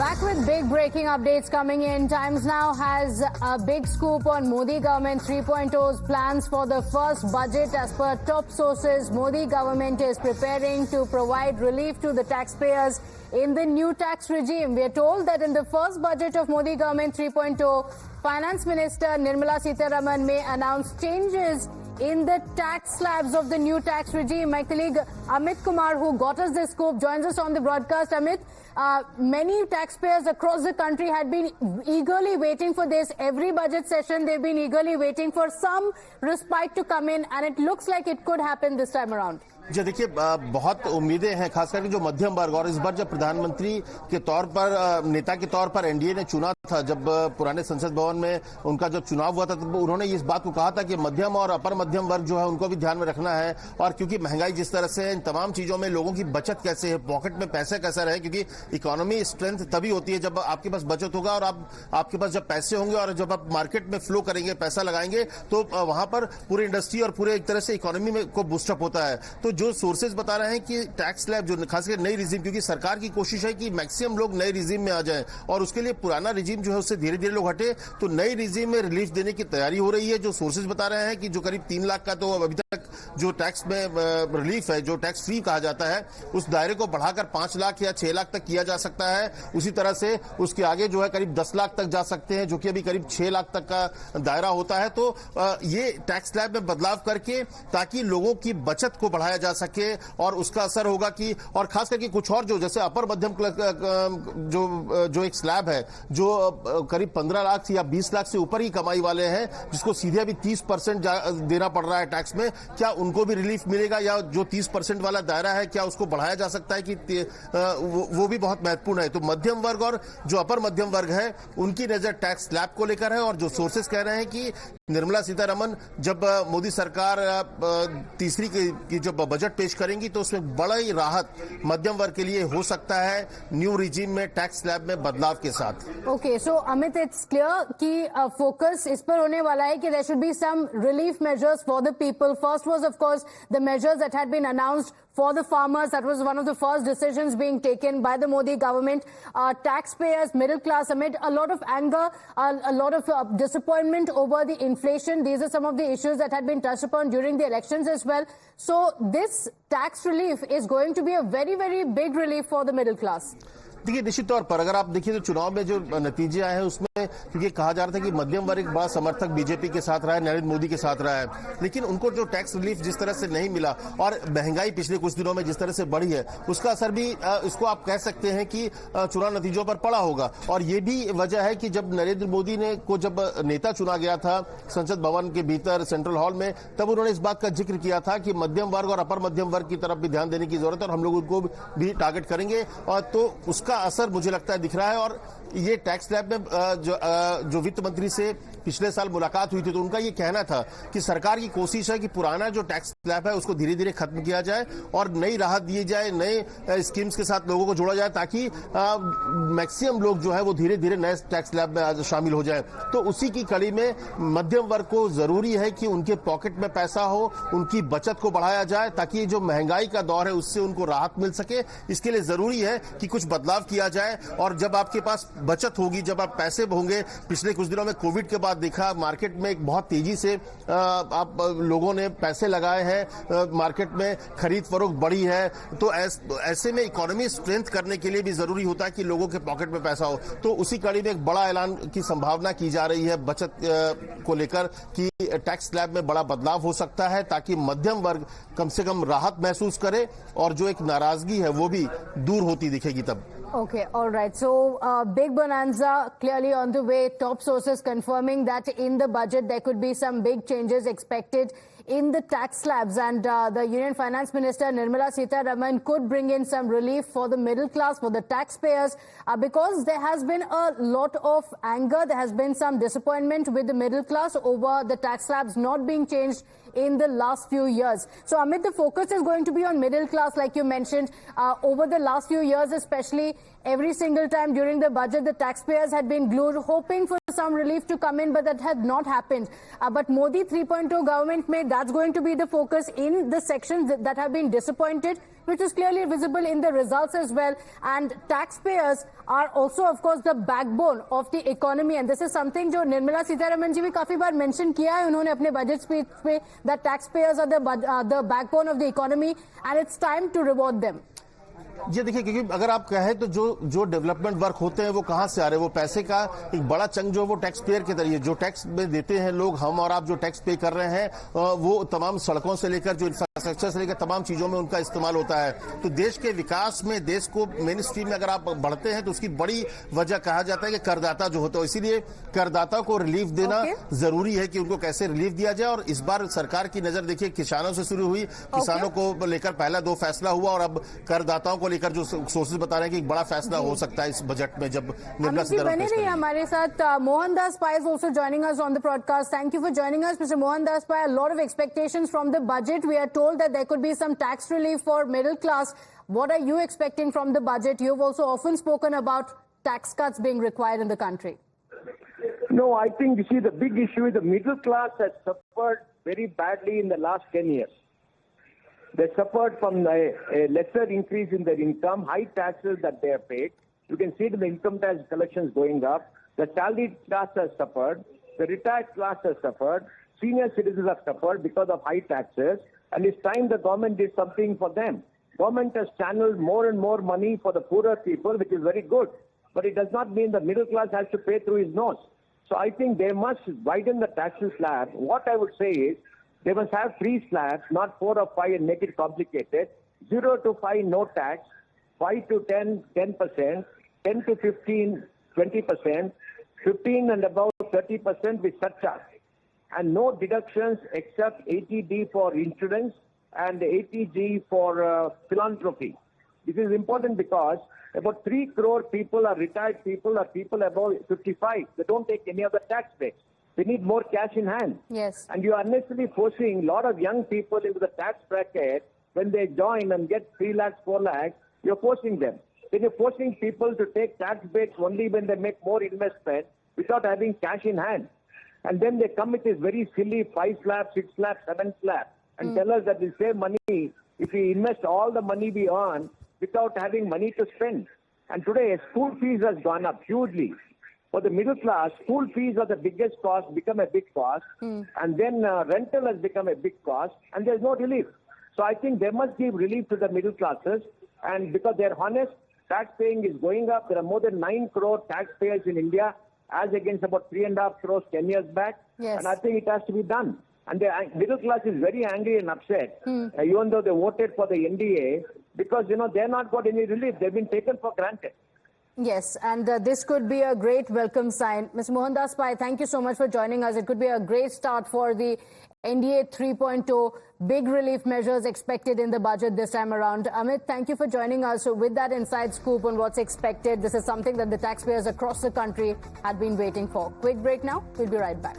Back with big breaking updates coming in. Times Now has a big scoop on Modi government 3.0's plans for the first budget. As per top sources, Modi government is preparing to provide relief to the taxpayers in the new tax regime. We are told that in the first budget of Modi government 3.0, Finance Minister Nirmala Sitharaman may announce changes in the tax slabs of the new tax regime. My colleague Amit Kumar, who got us this scoop, joins us on the broadcast. Amit, many taxpayers across the country had been eagerly waiting for this. Every budget session, they've been eagerly waiting for some respite to come in, and it looks like it could happen this time around. जी देखिए, बहुत उम्मीदें हैं, खास करके जो मध्यम वर्ग, और इस बार जब प्रधानमंत्री के तौर पर, नेता के तौर पर एनडीए ने चुना था, जब पुराने संसद भवन में उनका जब चुनाव हुआ था, तो उन्होंने इस बात को कहा था कि मध्यम और अपर मध्यम वर्ग जो है उनको भी ध्यान में रखना है। और क्योंकि महंगाई जिस तरह से है, इन तमाम चीजों में लोगों की बचत कैसे है, पॉकेट में पैसे कैसा रहे, क्योंकि इकोनॉमी स्ट्रेंथ तभी होती है जब आपके पास बचत होगा और आपके पास जब पैसे होंगे और जब आप मार्केट में फ्लो करेंगे, पैसा लगाएंगे, तो वहां पर पूरी इंडस्ट्री और पूरे एक तरह से इकोनॉमी में को बूस्टअप होता है। तो जो सोर्सेज बता रहे हैं कि टैक्स स्लैब जो खासकर नई रिजीम, क्योंकि सरकार की कोशिश है कि मैक्सिमम लोग नए रिजीम में आ जाएं और उसके लिए पुराना रिजीम जो है उससे धीरे धीरे लोग हटे, तो नई रिजीम में रिलीफ देने की तैयारी हो रही है। जो सोर्सेज बता रहे हैं कि जो करीब 3 लाख का तो अभी तक जो टैक्स में रिलीफ है, जो टैक्स फ्री कहा जाता है, उस दायरे को बढ़ाकर 5 लाख या 6 लाख तक किया जा सकता है। उसी तरह से उसके आगे जो है करीब 10 लाख तक जा सकते हैं, जो कि अभी करीब 6 लाख तक का दायरा होता है। तो ये टैक्स स्लैब में बदलाव करके ताकि लोगों की बचत को बढ़ाया जा सके और उसका असर होगा कि, और खास करके कुछ और जो जैसे अपर मध्यम जो एक स्लैब है, जो करीब 15 लाख या 20 लाख से ऊपर ही कमाई वाले हैं, जिसको सीधे अभी 30% देना पड़ रहा है टैक्स में, क्या उनको भी रिलीफ मिलेगा, या जो 30% वाला दायरा है क्या उसको बढ़ाया जा सकता है, कि वो भी बहुत महत्वपूर्ण है। तो मध्यम वर्ग और जो अपर मध्यम वर्ग है उनकी नजर टैक्स स्लैब को लेकर है, और जो सोर्सेस कह रहे हैं कि निर्मला सीतारमन जब मोदी सरकार तीसरी की जब बजट पेश करेंगी तो उसमें बड़ा ही राहत मध्यम वर्ग के लिए हो सकता है न्यू रिजीम में टैक्स स्लैब में बदलाव के साथ। Okay, so Amit, it's clear कि फोकस इस पर होने वाला है कि there should be some relief measures for the people. First was of course the measures that had been announced for the farmers. That was one of the first decisions being taken by the Modi government. Taxpayers, middle class, amid a lot of anger, a lot of disappointment over the inflation. These are some of the issues that had been touched upon during the elections as well. So this tax relief is going to be a very, very big relief for the middle class. देखिए, निश्चित तौर पर अगर आप देखिए तो चुनाव में जो नतीजे आए हैं उसमें, क्योंकि कहा जा रहा था कि मध्यम वर्ग एक बड़ा समर्थक बीजेपी के साथ रहा है, नरेंद्र मोदी के साथ रहा है, लेकिन उनको जो टैक्स रिलीफ जिस तरह से नहीं मिला और महंगाई पिछले कुछ दिनों में जिस तरह से बढ़ी है, उसका असर भी इसको आप कह सकते हैं कि चुनाव नतीजों पर पड़ा होगा। और ये भी वजह है कि जब नरेंद्र मोदी को जब नेता चुना गया था संसद भवन के भीतर सेंट्रल हॉल में, तब उन्होंने इस बात का जिक्र किया था कि मध्यम वर्ग और अपर मध्यम वर्ग की तरफ भी ध्यान देने की जरूरत है और हम लोग उनको भी टारगेट करेंगे, और तो उसका असर मुझे लगता है दिख रहा है। और ये टैक्स स्लैब में जो वित्त मंत्री से पिछले साल मुलाकात हुई थी, तो उनका ये कहना था कि सरकार की कोशिश है कि पुराना जो टैक्स स्लैब है उसको धीरे धीरे खत्म किया जाए और नई राहत दी जाए, नए स्कीम्स के साथ लोगों को जोड़ा जाए, ताकि मैक्सिमम लोग जो है वो धीरे धीरे नए टैक्स स्लैब में शामिल हो जाए। तो उसी की कड़ी में मध्यम वर्ग को जरूरी है कि उनके पॉकेट में पैसा हो, उनकी बचत को बढ़ाया जाए, ताकि जो महंगाई का दौर है उससे उनको राहत मिल सके। इसके लिए जरूरी है कि कुछ बदलाव किया जाए, और जब आपके पास बचत होगी, जब आप पैसे होंगे, पिछले कुछ दिनों में कोविड के बाद देखा मार्केट में एक बहुत तेजी से आप लोगों ने पैसे लगाए हैं, मार्केट में खरीद फरोख्त बढ़ी है, तो ऐसे में इकोनॉमी स्ट्रेंथ करने के लिए भी जरूरी होता है कि लोगों के पॉकेट में पैसा हो। तो उसी कड़ी में एक बड़ा ऐलान की संभावना की जा रही है बचत को लेकर कि टैक्स स्लैब में बड़ा बदलाव हो सकता है, ताकि मध्यम वर्ग कम से कम राहत महसूस करे और जो एक नाराजगी है वो भी दूर होती दिखेगी तब। Okay, all right. So, big bonanza clearly on the way. Top sources confirming that in the budget there could be some big changes expected in the tax slabs, and the Union Finance Minister Nirmala Sitharaman could bring in some relief for the middle class, for the taxpayers, because there has been a lot of anger, there has been some disappointment with the middle class over the tax slabs not being changed in the last few years. So, Amit, the focus is going to be on middle class, like you mentioned. Over the last few years, especially, every single time during the budget, the taxpayers had been glued, hoping for some relief to come in, but that had not happened. But Modi 3.0 government may that's going to be the focus in the sections that have been disappointed, which is clearly visible in the results as well. And taxpayers are also, of course, the backbone of the economy. And this is something जो निर्मला सीतारमण जी भी काफी बार mention किया है उन्होंने अपने budget speech पे, that taxpayers are the backbone of the economy, and it's time to reward them. ये देखिए, क्योंकि अगर आप कहें तो जो डेवलपमेंट वर्क होते हैं वो कहां से आ रहे हैं, वो पैसे का एक बड़ा चंक जो वो टैक्स पेयर के जरिए जो टैक्स में देते हैं लोग, हम और आप जो टैक्स पे कर रहे हैं वो तमाम सड़कों से लेकर जो इंफ्रास्ट्रक्चर से लेकर तमाम चीजों में उनका इस्तेमाल होता है। तो देश के विकास में, देश को मेन स्ट्रीम में अगर आप बढ़ते हैं तो उसकी बड़ी वजह कहा जाता है कि करदाता जो होता है, इसीलिए करदाता को रिलीफ देना जरूरी है कि उनको कैसे रिलीफ दिया जाए। और इस बार सरकार की नजर देखिए किसानों से शुरू हुई, किसानों को लेकर पहला 2 फैसला हुआ और अब करदाताओं को लेकर जो सोर्सेज बता रहे हैं कि एक बड़ा फैसला हो सकता है इस बजट में जब निर्मला सीतारमण हमारे साथ Mohandas pai is also joining us on the broadcast. Thank you for joining us, Mr. Mohandas Pai. A lot of expectations from the budget. We are told that there could be some tax relief for middle class. What are you expecting from the budget? You've also often spoken about tax cuts being required in the country. No, I think, you see, the big issue is the middle class has suffered very badly in the last 10 years. They suffered from a lesser increase in their income, high taxes that they have paid. You can see the income tax collections going up. The salaried class has suffered. The retired class has suffered. Senior citizens have suffered because of high taxes. And it's time the government did something for them. Government has channeled more and more money for the poorer people, which is very good. But it does not mean the middle class has to pay through his nose. So I think they must widen the taxes slab. What I would say is, they must have 3 slabs, not 4 or 5 and make it complicated. 0 to 5, no tax. 5 to 10, 10%. 10 to 15, 20%. 15 and above 30% with surcharge. And no deductions except 80D for insurance and 80G for philanthropy. This is important because about 3 crore people are retired people or people above 55. They don't take any other tax breaks. They need more cash in hand. Yes. And you are unnecessarily forcing a lot of young people into the tax bracket. When they join and get 3 lakhs, 4 lakhs, you're forcing them. Then you're forcing people to take tax breaks only when they make more investment without having cash in hand. And then they come with this very silly 5 slabs, 6 slabs, 7 slabs and tell us that we save money if we invest all the money we earn without having money to spend. And today, school fees has gone up hugely. For the middle class, school fees are the biggest cost, become a big cost. And then rental has become a big cost, and there's no relief. So I think they must give relief to the middle classes. And because they're honest, tax paying is going up. There are more than 9 crore taxpayers in India, as against about 3.5 crores 10 years back. Yes. And I think it has to be done. And the middle class is very angry and upset, even though they voted for the NDA, because, they're not got any relief. They've been taken for granted. Yes, and this could be a great welcome sign. Mr. Mohandas Pai, thank you so much for joining us. It could be a great start for the NDA 3.0. Big relief measures expected in the budget this time around. Amit, thank you for joining us. So with that inside scoop on what's expected, this is something that the taxpayers across the country had been waiting for. Quick break now. We'll be right back.